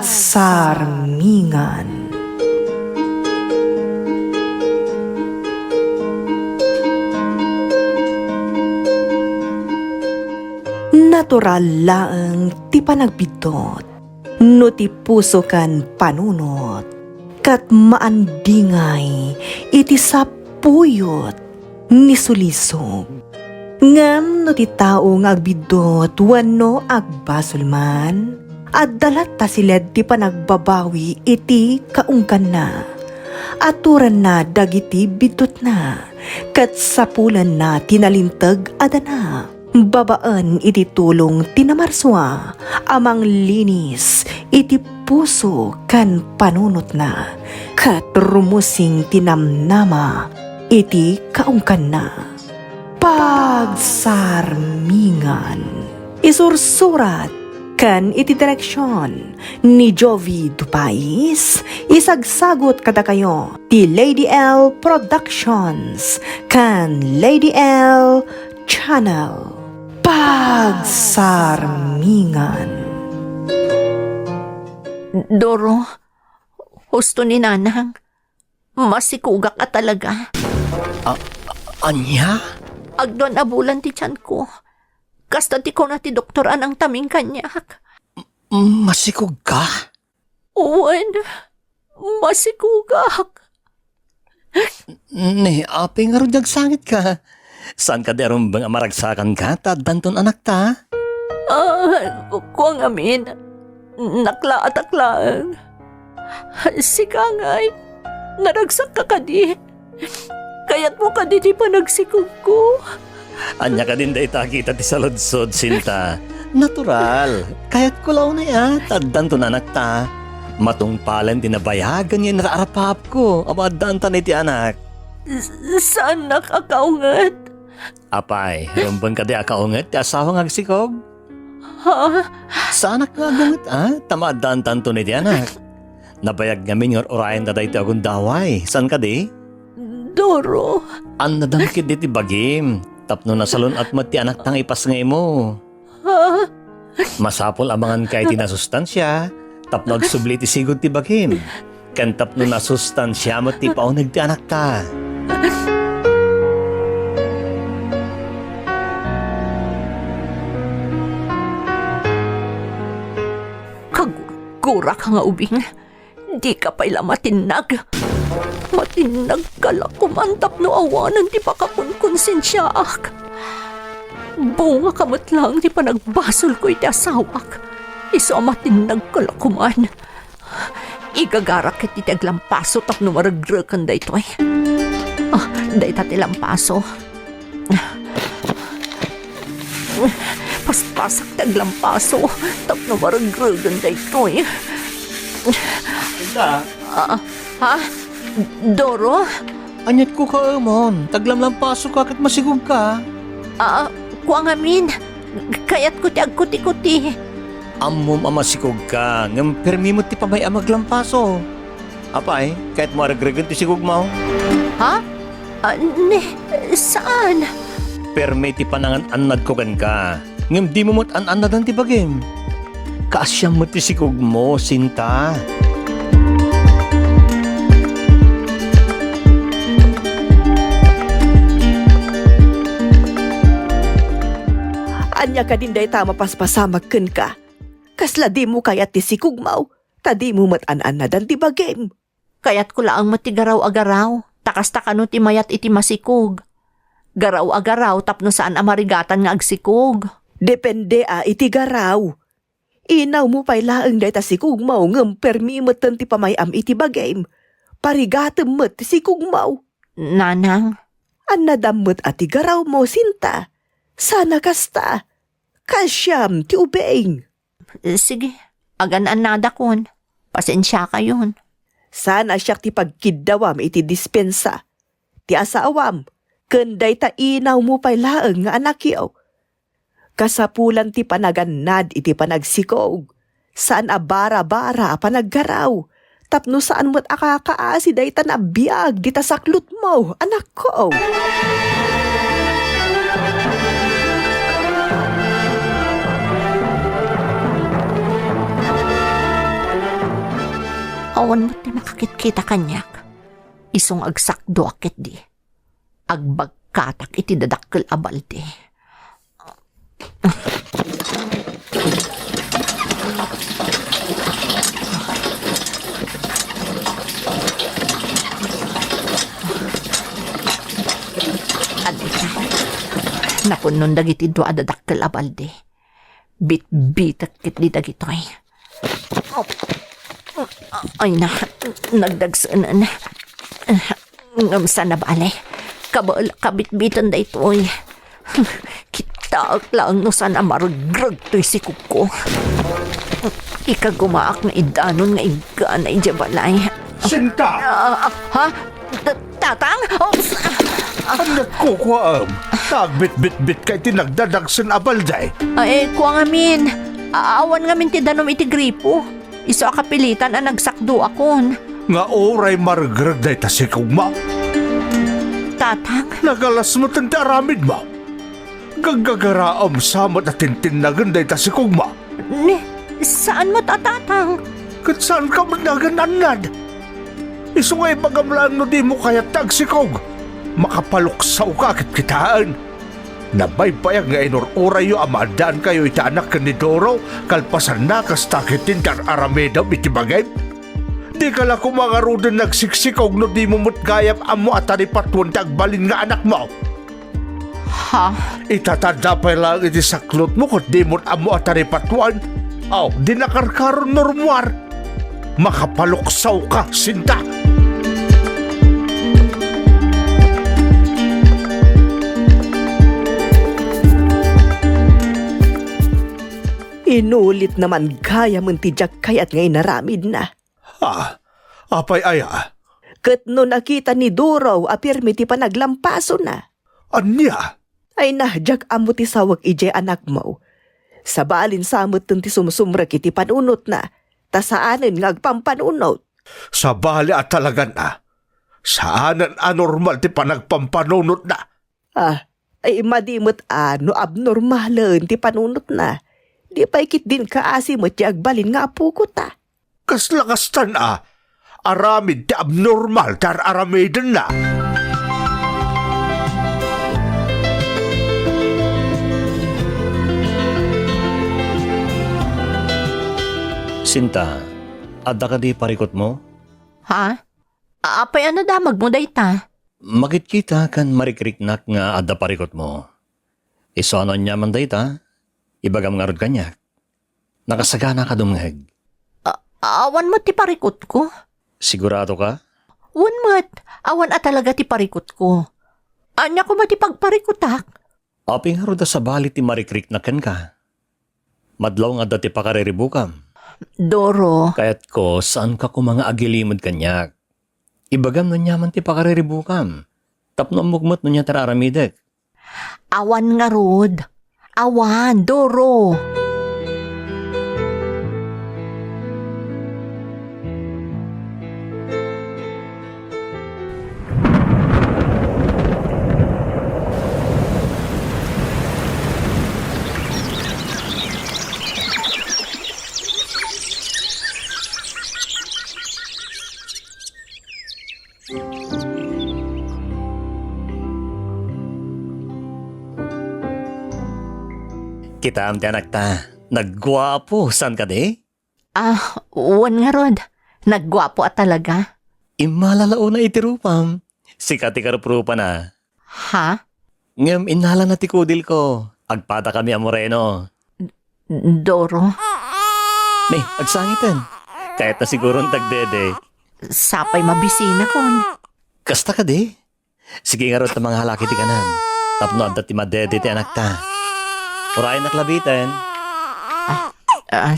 Pagsarmingan. Natural laeng ti panagbitot, no ti puso kan panunot, kat maandingay iti sapuyot ni sulisog. Ngam no ti tao nga agbidot wano agbasol man, at dalat ta siled ti panagbabawi iti kaungkan na. Aturan na dagiti bidot na, kat sapulan na tinalintag adana. Babaan iti tulong tinamarswa, amang linis iti puso kan panunot na, kat rumusing tinamnama iti kaungkan na. Pagsarmingan. Isursurat kan iti direksyon ni Jovi Dupais, isagsagot kada kayo ti Lady L Productions kan Lady L Channel. Pagsarmingan. Doro, husto ni Nanang. Masikugak ka talaga. Anya? Agdon abulan ti tiyan ko. Kasta ti ko na ti doktor anang taming kanyak. Masikog ka? Uwan, masikugak. Ne, aping nga rin sangit ka. Saan ka derong bang amaragsakan ka? Danton anak ta? Kuang amin. Nakla at aklaan. Sikangay, naragsak ka kadi. Kaya't mo kadi di pa nagsikog ko. Anya ka din da itakita ti saludsod, Sinta. Natural. Kaya't kulaw na ya. Danton anak ta. Matungpalan tinabayagan yan nakaarapap ko. Amadaan ta ti anak. Saan nakakaungat? Apay, rumbang ka di akaunget, ti asawa nga agsikog? Ha? Saan ka agunget, Tamadaan tanto ni ti anak. Nabayag ngamin nga orayan na dahi ti agundaway. Saan ka di? Doro. An nadangkit di ti bagim. Tapno na salon at mat ti anak tang ipasngay mo. Ha? Masapol amangan kay ti nasustansya. Tapno agsubli ti sigod ti bagim. Kan tapno nasustansya mat ti paunag ti anak ta. Kagura ka nga ubing. Di ka pa'y matinag. Matinag ka lang kumantap no awanan di pa kapun konsensyaak. Bunga kamot lang di pa nagbasol ko iti asawak. Iso matinag ka lang kuman. Igagarak iti taglampaso tapno maragrakan da ito eh. Day tati lampaso. Paspasak taglampaso tapno maragrakan da ito eh. Ika? Ha? Doro? Anyat ko ka amon. Taglamlampaso ka kat masigog ka. Kuang amin. Kayat ko ti agkuti-kuti. Amom amasikog ka. Ngam permi mo ti pamay amaglampaso. Apay, kahit mo aragregan ti sigog mo. Ha? Saan? Permi ti panangan anad ko kan ka. Ngam di mo mo't an-anadan ti bagim. Kaasyam mo ti sigog mo, Sinta. Anya ka din day tama paspasamag ken ka. Kasla di mo kayat ti sikugmaw, tadi mo matanan na dan ti bagim. Kayat ko laang matigaraw-agaraw. Takasta kano ti mayat iti masikog. Garaw-agaraw tapno saan amarigatan nga agsikog. Depende iti garaw. Inaw mo pa'y laeng day ta sikugmaw ngem permi matan ti pamayam iti bagim. Parigatem met ti sikugmaw. Nanang? Annadammet ati garaw mo, Sinta. Sana kasta. Kasyam ti ubeng. Sige, agan-an nada kon. Pasensya ka yun. Sana siya ti pagkidawam iti dispensa. Ti asawam, kenday ta inaw mo pa'y laeng nga anak yaw. Kasapulan ti panagannad iti panagsikog. Saan bara-bara panaggaraw. Tapno saan mo't akakaasi day ta nabiyag di ta saklot mo, anak ko. Awan mo ti makakit-kita kanyak. Isong agsakdo akit di. Agbagkatak iti dadakkel a balde. Adita. Napunon dagiti do adadakkel a balde. Bit-bitak kit di dagitoy. Ay na, nagdagsanan. Ngamsa na bale. Kabit-bitan da ito ay. Kitaak lang no sana margrag to'y si kuko. Ikagumaak na idanon nga iga na ijabalay. Sinta! Ha? Tatang? Ang nagkukuam. Tagbit-bit-bit kay tinagdadagsan abalday. Ay, kuwa ngamin. Aawan ngamin ti danom iti gripo. Iso akapilitan ang nagsakdo akon. Nga oray margrag day ta si kugma. Tatang? Nagalas mo tanda aramid mo. Gagagaraam samot at tintinagan day ta si kugma. Saan mo tatang? Kat saan ka managananad? Iso nga'y pagamlaan no di mo kaya tagsikog. Makapaluksaw ka kit kitaan. Nabaybayag nga inuroray yung amadaan kayo itaanak ka ni Doro, kalpasan na kastakitin kar arameda bitibagay. Di ka lang kumangarudan nagsiksikog no di mo mutgayap amo at taripatwan tagbalin nga anak mo. Ha? Itatanda pa lang iti saklot mo kung di mo amo at taripatwan. Aw, di nakarkaron normuar. Makapaluksaw ka, Sinta. Inulit naman gaya mentijak kayat ngay naramid na. Ha? Apay aya? Kat no nakita ni Duro apirmi ti panaglampaso na. Anya? Ay nahjak amo ti sawag ije anak mo. Sa balin samot ti sumusumrek iti panunot na. Tasaanin nga agpampanunot. Sa bali at talaga na. Saanan anormal ti panagpampanunot na. Ay madimot no abnormalan ti panunot na. Di pa ikit din kaasimot ti agbalin nga apuko ta. Kaslakastan aramid ti abnormal tar aramidan na. Sinta, adda ka di parikot mo? Ha? Apay ano damag mo dayta? Magit kita kan marikriknak nga adda parikot mo. Iso ano niya man dayta? Ibagam nga rod kanya. Nakasagana ka dumngeg. Awan mo ti parikot ko? Sigurado ka? Wan mat, awan at talaga ti parikot ko. Anya ko ba ti pagparikotak? Aping haruda sa bali ti marikriknakan ka. Madlaw nga dati pa kariribukam. Doro. Kaya't ko, saan ka ko mga agilimod kanyak? Ibagam na nyaman ti pakariribukam. Tapno ang mugmot no niya tararamidek. Awan nga rod. Awan, Doro. Kita am ti anak ta. Naggwapo, saan ka di? Wan nga rod. Naggwapo at talaga. Imalalao na itirupam. Sikati karupropa na. Ha? Ngam inala na ti kudil ko. Agpada kami ang moreno. Doro. May, agsangitan. Kahit na siguro ang tagdede. Sapay mabisina kon. Kasta ka di? Sige nga ron ta mga halaki ti kanan. Tapno adda ti madede ti anak ta. Urayan na klabitan.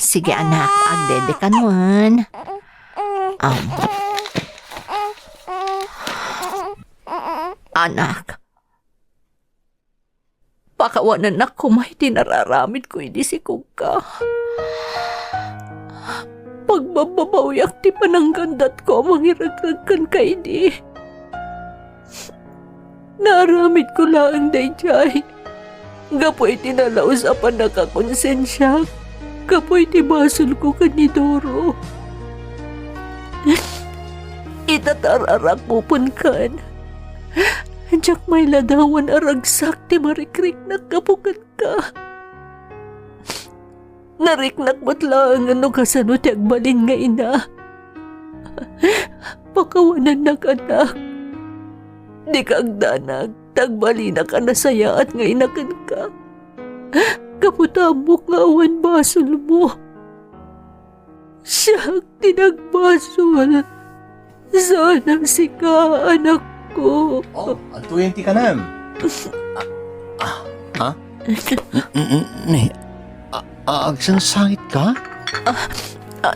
Sige anak, agdede ka nun. Anak. Pakawanan na kumay tinararamid ko hindi si Kuka. Pagbababawiyak ti pananggandat ko mangiragragkan kay di. Naramid ko lang day jay. Gapoy tinalausapan nakakonsensya. Kapoy ti basol ko kanidoro. Itatararak mo punkan. Diyak may ladawan aragsak ti marikrik na kapukat ka. Nariknak mo't lang ano kasano ti agbalin nga ina. Pakawanan nag-anak. Di ka agdanag, tagbalin na ka nasaya at nga inakan ka. Kaputamok nga awan basol mo. Siyak tinagbasol. Sana si ka, anak ko. Oh, ang 20 ka na. Ha? Ni, agsang-sangit ka?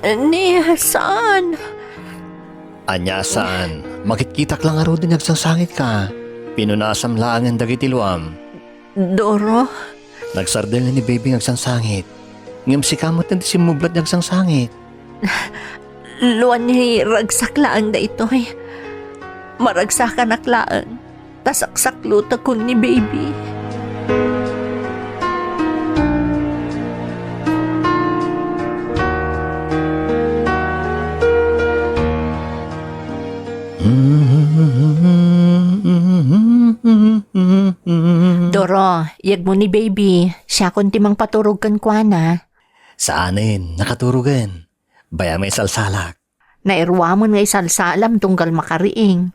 Ni, saan? Anya saan? Makikita lang aro din agsang-sangit ka. Pinunasam lang ang dagiti luam. Doro? Nagsardel na ni baby agsang-sangit. Ngam si kamot na si mublat agsang-sangit. Luan ni ragsak laang da ito eh. Maragsakan aklaan. Tasaksak-luta ko ni baby. Doro, yag mo ni baby. Siya kunti mang paturog kan kwa na. Saanin, nakaturugan. Baya may salsalak. Nairwa mo nga isalsalam tunggal makariing.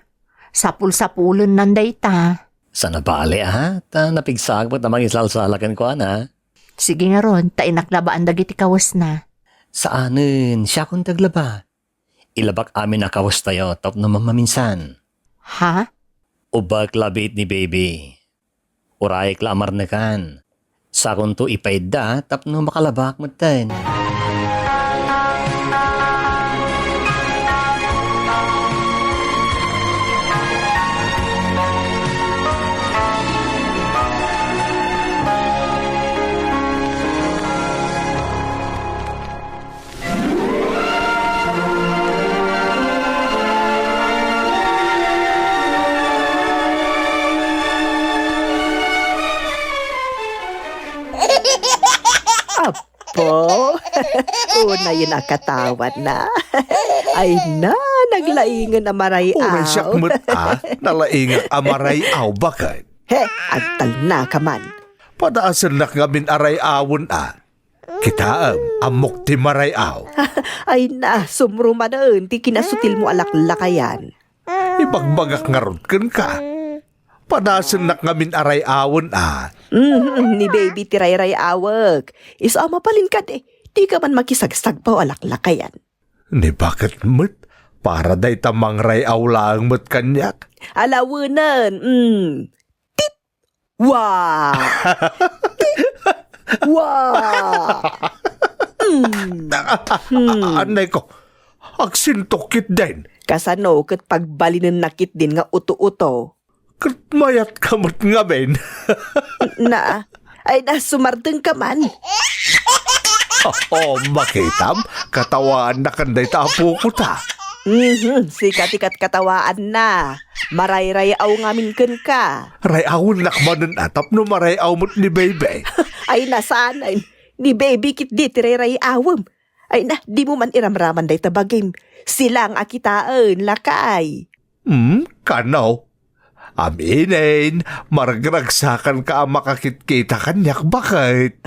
Sapul-sapulon nanday ta. Sana bali ha? Ta napigsag ba't namang isalsalakan ko na? Sige nga ron, tainaklabaan dagiti kawas na. Saanin, siya kung taglaba. Ilabak amin na kawas tayo, tap naman maminsan. Ha? Ubak labit ni baby. Urayik lamar na kan. Sa kung to ipayda, tap no makalabak mo tayo. Apo, una yun nakatawan na. Ay na, naglaingan na maray Uray siya aw. nalaingang amaray aw bakit? He, agtal na ka man. Padaasan na ngamin aray awon Kita amok ti maray aw. Ay na, sumrumanan, ti kinasutil mo alaklakayan. Ibagbagak nga ron ka. Padaasan na ngamin aray awon Ni baby tiray-ray awag. Isama palin ka de, di ka man makisagsag pa o alaklakayan. Ni bakit mo't? Para day tamang ray aw lang mo't kanyak. Alawunan, tit! Wah! Tit! Wah! Anay ko, agsintokit din. Kasano, kat pagbalinin nakit din nga uto-uto. Kat mayat kamot nga ben. Na, ay na, sumardeng ka man. Makitam, katawaan na kanday tapo ko ta. Sikat-ikat katawaan na. Maray-ray aw ngamin ken ka. Ray awon nakmanan atap no maray aw mo't ni baby. Ay nasaan ay, ni baby kit di tiray-ray awam. Ay na, di mo man iramraman day tabagim. Silang akitaan, lakay. Kanaw. Aminin, maragragsakan ka ang makakitkita kanyak bakit?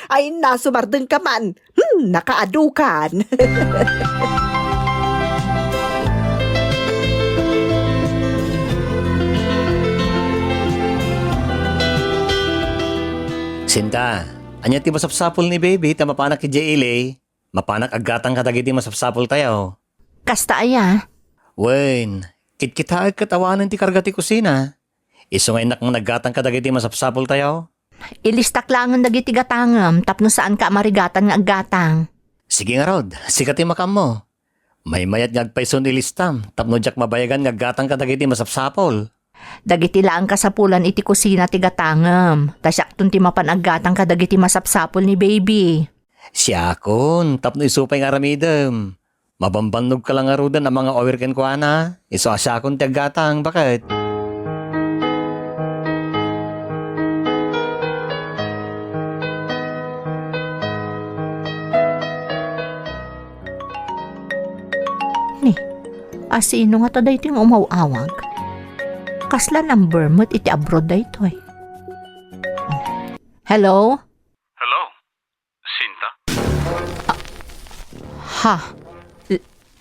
Ay na, sumardeng ka man. Nakaadukan. Sinta, anya ti masapsapol ni baby, ta mapanak ki J.L.A. Mapanak agatang kadagiti masapsapol tayo. Kasta aya. Wen, kitkita katawanan ti karga ti kusina. Iso nga inak mo naggatang kadagiti masapsapol tayo. Ilistak langan dagiti gatangam, tapno saan ka marigatan nga aggatang. Sige nga rod, sikati makam mo. May mayat nga agpaiso nilistam, tapno jak mabayagan nga gatang kadagiti masapsapol. Dagiti laang kasapulan iti kusina ti gatangam. Tasyak tun ti mapanaggatang kadagiti masapsapol ni baby. Siya kon, tapno isupay nga ramidem. Mabambanog ka lang nga rudan ang mga overken ko ana. Iso asya kon ti aggatang, bakit? Ni, Asino nga to dahi ting umawawag? Kasla number mo't iti abroad dahi to eh. Hello? Hello? Sinta? Ha?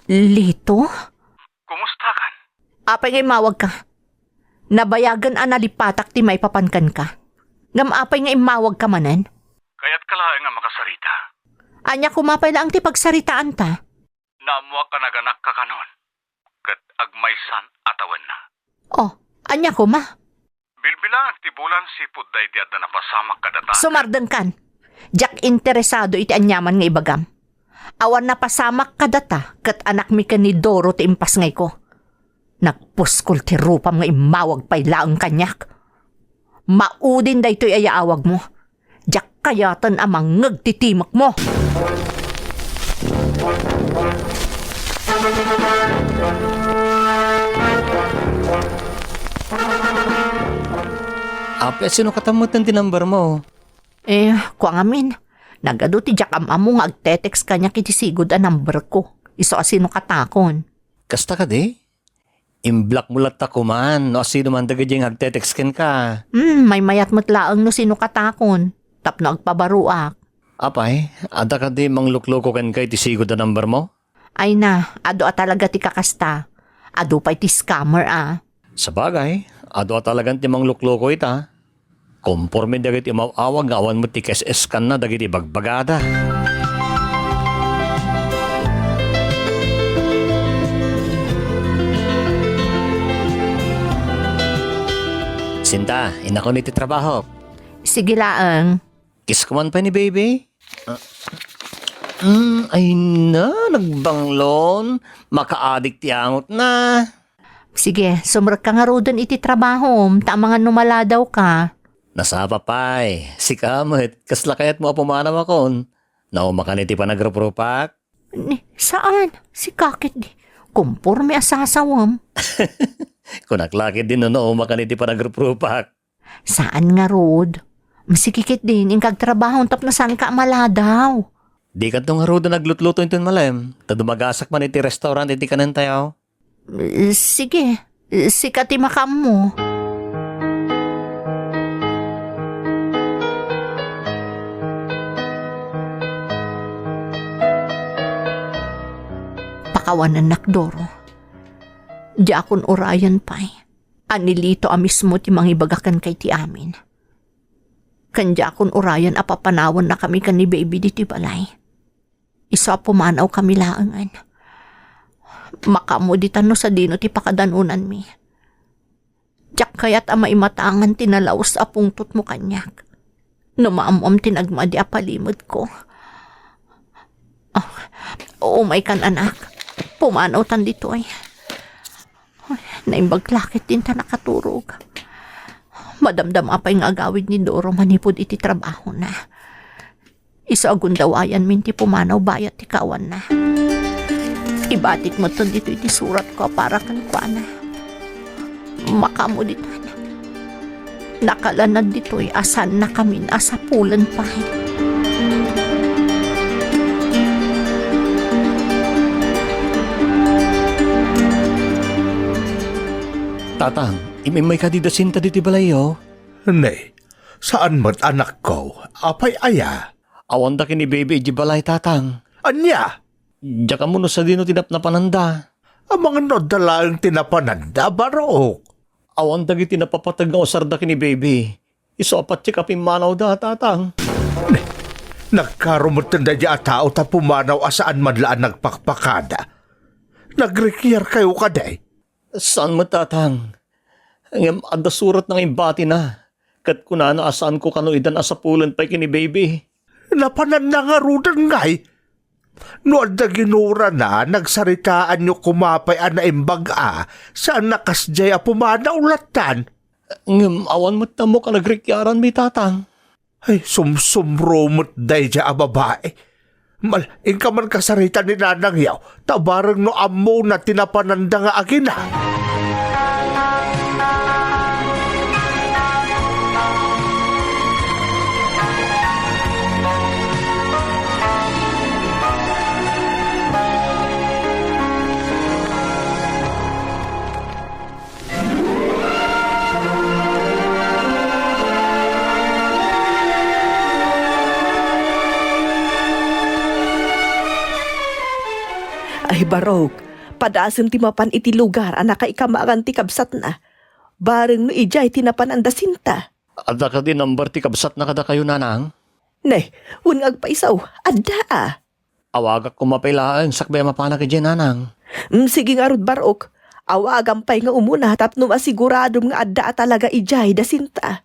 Lito? Kumusta kan? Apay ngay mawag ka. Nabayagan analipatak ti may papankan ka. Ngam apay nga imawag ka manan. Kaya't kalahay nga makasarita. Anya kumapay lang ti pagsaritaan ta. Namuwa ka naganak ka kanon. Kat agmaysan atawan na. Oh, anya kuma. Bilbilang ti bulan si Puday di adda napasamak kadata. Sumardeng kan. Jak interesado iti anyaman nga ibagam. Awan na pasamak kadata kat anak mi ka ni Doro ti impas ngay ko. Nagpuskol ti rupam nga imawag pay laang kanyak. Maudin da ito'y ayaawag mo. Jak kayatan amang ngagtitimak mo. Ape, sino katamot ng tinambar mo? Kuang amin. Nagado ti jak amamo nga agtetext kanya kiti sigod a number ko. Iso asino katakon. Kasta ka di? Imblock mo latta ko man, no sino man dagadyang agtetextken ka. May mayat mo't laang no sino katakon. Tapno agpabaruak. Apay, ada ka di manglukloko ken kay ti sigod na number mo? Ay na, ado talaga ti kakasta. Ado pa'y ti scammer Sa bagay, ado talagang ti manglukloko ita. Komporme dagiti mawawag nga awan mo ti KSS kan na dagiti bagbagada. Sinta, inako ni ti trabaho. Sige laang. Kiss ko man pa ni baby. Ay na, nagbanglon. Maka-addict ti angot na. Sige, sumrek ka nga rodan iti trabaho. Tamangan numala daw ka. Nasapa pa'y. Si Kamit, kasla kayat mo pumanaw akon. Naumakaniti pa nagrupropak. Saan? Si kakit di. Kumporme asasawam. Kung naklakit din no, umakaniti pa nagrupropak. Saan nga rod? Masikikit din, ingkag trabaho tap na saan ka amala daw. Di ka itong haruda naglutluto ito malem. Tadumagasak man iti restaurant iti kanan tayo. Sige, sikati makam mo. Pakawanan nakdoro. Di akon orayan pa'y. Anilito mismo ti mangibagakan kay ti amin. Kanya akon orayan apapanawan na kami kan ni baby di ti balay. Isa pumanaw kami laangan. Makamuditan no sa dino ti pakadanunan mi. Diyak kaya't ama imatangan tinalaos apong tut mo kanyak. Numaamom tinagma di apalimod ko. Umay kan anak. Pumanaw tan dito ay. Naimbaglakit din ta nakaturog. Madamdam apay nga agawid ni Doro manipod iti trabaho na. Isa agundawayan minti pumanaw bayat ti kawan na. Ibatik mo ton dito iti surat ko para kan kwa na. Makamuditan. Nakalanad dito'y asan na kami asapulan pa. Tatang, imimay ka dida sinta diti balayo. Nay, saan mat anak ko? Apay aya? Awan da kini baby iti balay tatang. Anya? Diya ka muna sa dino tinap na pananda. Ang mga nodalaang tinapananda, barok. Awan da giti napapatag nga usar da kini baby. Iso apat siya kapimanaw da tatang. Nagkarumutan da di tao ta pumanaw asaan madlaan nagpakpakada. Nagrekyar kayo kaday. Saan mo tatang? Ngam ada surat ng imbati na. Kat kunano asaan ko kanuidan asapulan pa kini baby. Napanan na nga rudan ngay. No adda ginura na, nagsaritaan nyo kumapay na imbag saan nakasjay pumanaw latan. Ngam awan mo tamo ka nagrikyaran mi tatang. Ay, sumsumrumot day dya babae. Ingka man kasarita ni Nanang Yaw, tabarang no amo na tinapananda nga agina. Ay barog, padasem ti mapan iti lugar anak ka ikamagan ti kabsat na. Bareng no ijay tinapan ang dasinta. Ada ka din number ti kabsat na kada kayo nanang? Ne, un agpaisaw, adda ah. Awagak ko mapailaan, sakbay mapana kay nanang. Sige nga rod barok, awagan pa'y nga umuna tapno masiguradom nga adda talaga ijay dasinta.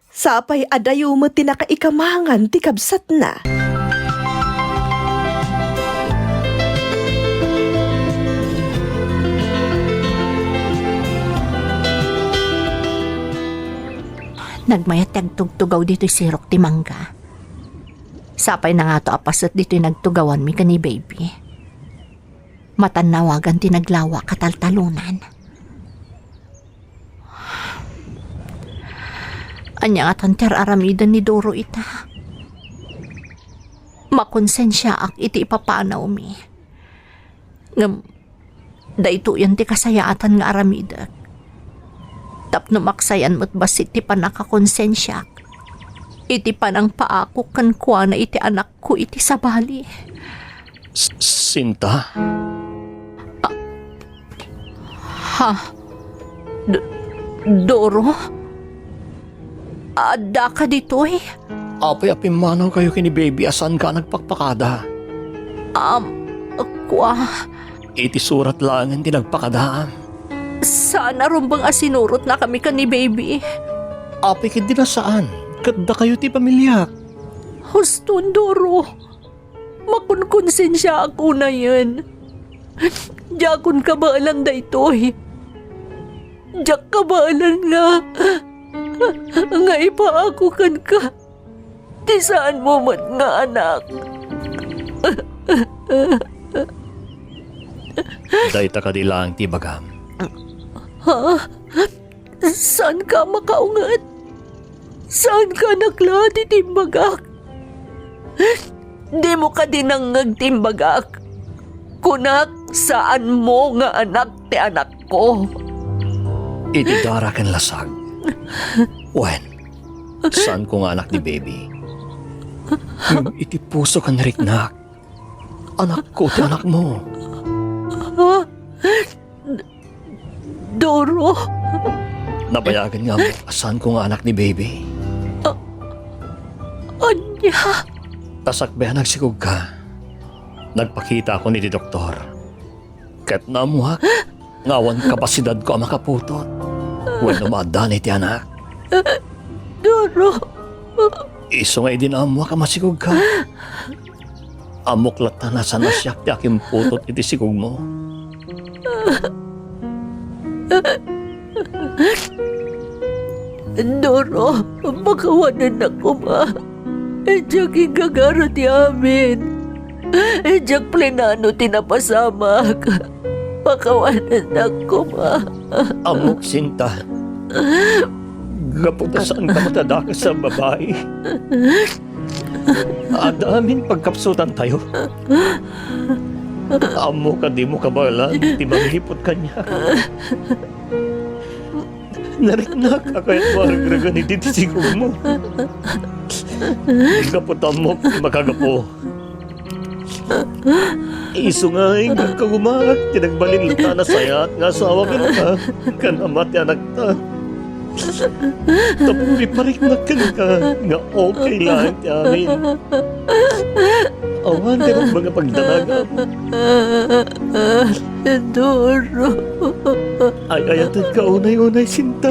Sapay adayo mo tinakaikamangan ti kabsat na. Nagmayat tagtugtugaw dito si Sirok ti Mangga. Sapay na nga to apasat dito nagtugawan mi kani baby. Matanawagan ti naglawa kataltalunan. Anya nga tanter aramidan ni Doro ita. Makonsensya ak iti ipapanaw mi. Ngam, dayto yan ti kasayaatan nga aramidak. Tapno maksayan mo't basit ti panakakonsensyak. Iti panang paako kan kuwa na iti anak ko iti sabali. Sinta? Ha? Doro? Ada ka dito eh? Apay-apim manaw kayo kini baby asan ka nagpakpakada. Kuwa, Iti surat lang ang tinagpakadaam. sana rumbang asinurot na kami ka ni baby. Apay kid na saan? Kadda kayo ti pamilya. Huston, Doro. Makunkonsensya ako na yan. Diyakon kabalan da ito eh. Diyak kabalan nga. Nga ipaako kan ka. Di saan mo mat nga anak. Dayta ka di lang ti bagam. Ha? Saan ka makaungat? Saan ka naklati timbagak? Di mo ka dinangag timbagak. Kunak, saan mo nga anak ti anak ko? Iti dara kan lasag. Wen, saan ko nga anak ni baby? Iti puso kan riknak. Anak ko ti anak mo. Ha? Doro? Nabayagan nga mo, saan ko nga anak ni baby? Anya? Tasakbe nagsigog ka. Nagpakita ako ni doktor. Kat namuhak, ngawan kapasidad ko ang makaputot. When umadan iti anak. Doro? Iso nga din amuhak ka masigog ka. Amuklat na nasa nasyak ti aking putot iti sigog mo. Doro, pakawanan ako ma. Edyak igagaro ti amin. Edyak plenano tinapasamak. Pakawanan ako ma. Amok sinta. Gaputasan ka matadaka sa babae. Adamin pagkapsutan tayo. Amo ka di mo kabalan, di manghipot ka niya. Nariknak ka kahit maragregan iti sigog mo. Gaputan mo, di makagapo. Iso nga yung kagumak, tinagbalin luta na sayat, nga sawa ka na kanamat anak ta. Tapuri pariknak ka nga okay lang ti amin. Awan, di mo mga pagdanagan. Doro. Ay ayatan ka unay-unay sinta.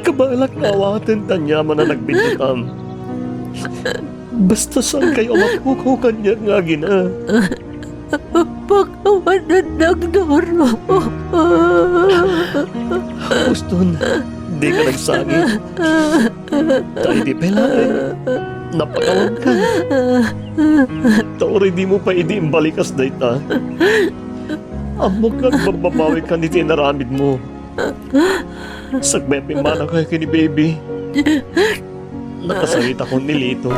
Kabalak na awatan tanyaman na nagbintikam. Basta saan kayo mapukaw kanya nga gina. Pakawanan ng Doro. Guston, di ka nagsangit. Tayo di pelay. Napakawan ka. Tauri di mo pa imbalikas na ita. Amok kang magbabawi ka ni tinaramid mo. Sagbepin mana kayo kini baby. Nakasangit ako ni Lito.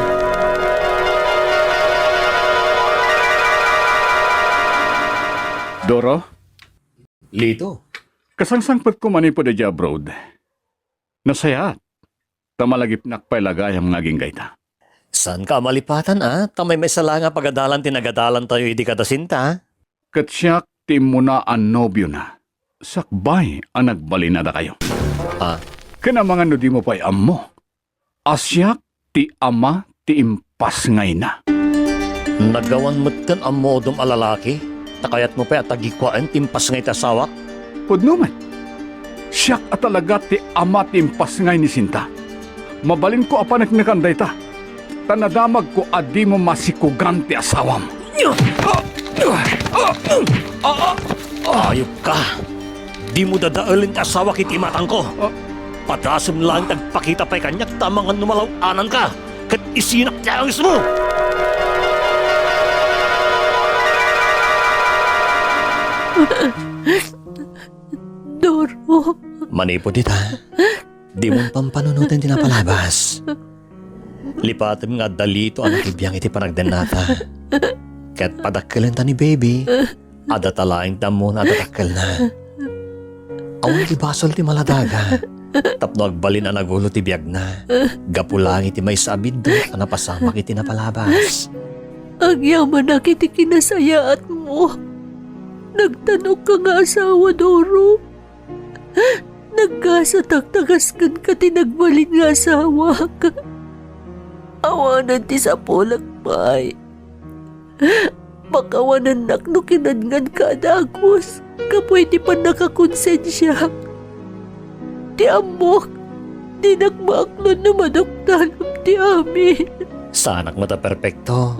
Doro, Lito? kasangsangpat ko manipo da abroad. Nasayat, tamalagip nakpailagay ang naging gaita. Saan ka malipatan Tamay may sala nga pagadalan tinagadalan tayo hindi kada Sinta. Kat siya ti mo na ang nobyo na. Sakbay ang nagbalinada kayo. Ah, Kana mga no di mo pa'y amo. Asyak ti ama ti impas ngay na. nagawan mo kan ang modong alalaki. Takayat mo pa at tagikwaan timpas ngay tasawak. Pudno man. Siyak at talaga ti ama ti impas ngay ni Sinta. Mabalin ko apanak na kanday ta. Tanadamag ko adi mo masikugan ti asawam. Ayop ka. Di mo dadaalin asawa kiti matang ko. Padrasam lang tagpakita pa'y kanyak tamang numalaw-anan ka. Kat isinak niya ang mo. Doro, Manipo dita. Di mo pampanunutin tinapalabas. Lipatin nga dalito ang kibiyang iti panagdanata. Kat padakkelan ta ni baby. Adatalaing tamo na adatakkel na. Awan ti basol ti maladaga. Tapno agbalin ang nagulo ti biyag na. Gapulang iti may sabid do na napasamak iti napalabas. ang yaman na kiti kinasayaan mo. Nagtanong ka nga asawa, Doro. Nagkasatagtagaskan ka tinagbalin nga asawa ka. Awanan ti sa pulagpay. Makawanan nakno kinangan ka dagos. Kapwede pa nakakonsensya. Ti amok. Di nagmaaknon na madoktalom ti amin. Sanak mata perpekto.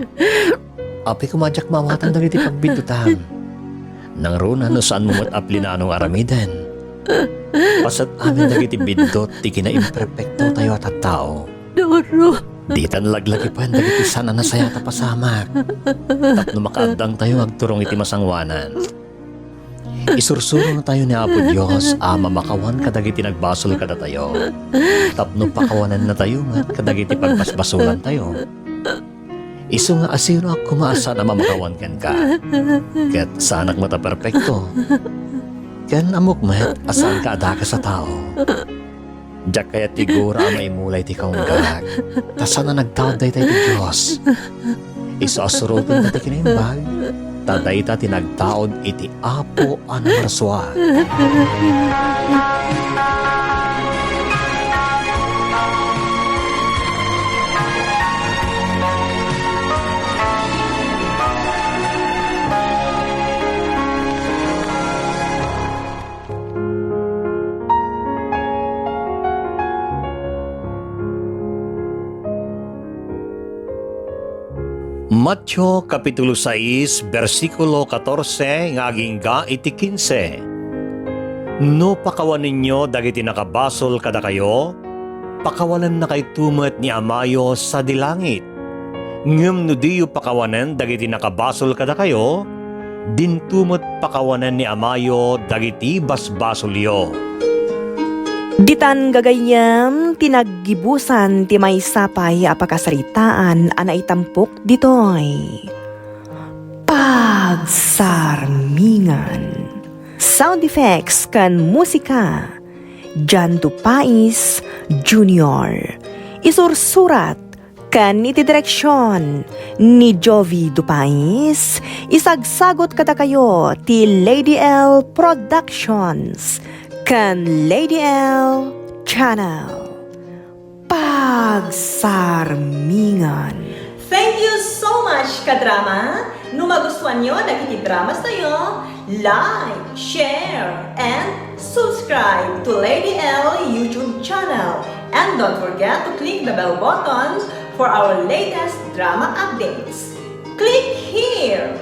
Api kumadyak mawatan dagiti pagbintutan. Nang runa no saan mo mataplinanong aramiden. Pasat amin dagiti bindot ti kinaimperpekto tayo at tao. Doro, Di tan laglagi pa dagiti sana nasaya ta pasamak. Tapno makaadang tayo agturong iti masangwanan. Isursuro na tayo ni Apo Diyos, ama makawan kadagiti nagbasol kada tayo. Tapno pakawanan na tayo nga kadagiti pagpasbasulan tayo. Isu nga asino ako maasa na mamakawan kan ka. Ket sanak mata perpekto. Ken amok met asan ka adaka sa tao. Diyak kaya tigura may mulay ti kaunggag. Tasan na nagtawad day tayo ti Diyos. Isasurutin na ti kinaimbag. Taday ta tinagtaod iti Apo anamaraswa. Matyo Kapitulo 6, versikulo 14, ngaging ga iti 15. No pakawan ninyo dagiti nakabasol kada kayo, pakawanan na kay tumet ni Amayo sa dilangit. Ngem no diyo pakawanan dagiti nakabasol kada kayo, din tumet pakawanan ni Amayo dagiti basbasolyo. Ditan gagayam, tinaggibusan ti may sapay apakasaritaan ana itampok ditoy. Pagsarmingan. Sound effects kan musika. Jan Tupais Jr. Isursurat kan iti direksyon ni Jovi Dupais. Isagsagot kada kayo ti Lady L Productions kan Lady L Channel. Pagsarmingan. Thank you so much, kadrama. No magustuhan nyo nagiti dramas tayo, like, share, and subscribe to Lady L YouTube channel. And don't forget to click the bell button for our latest drama updates. Click here!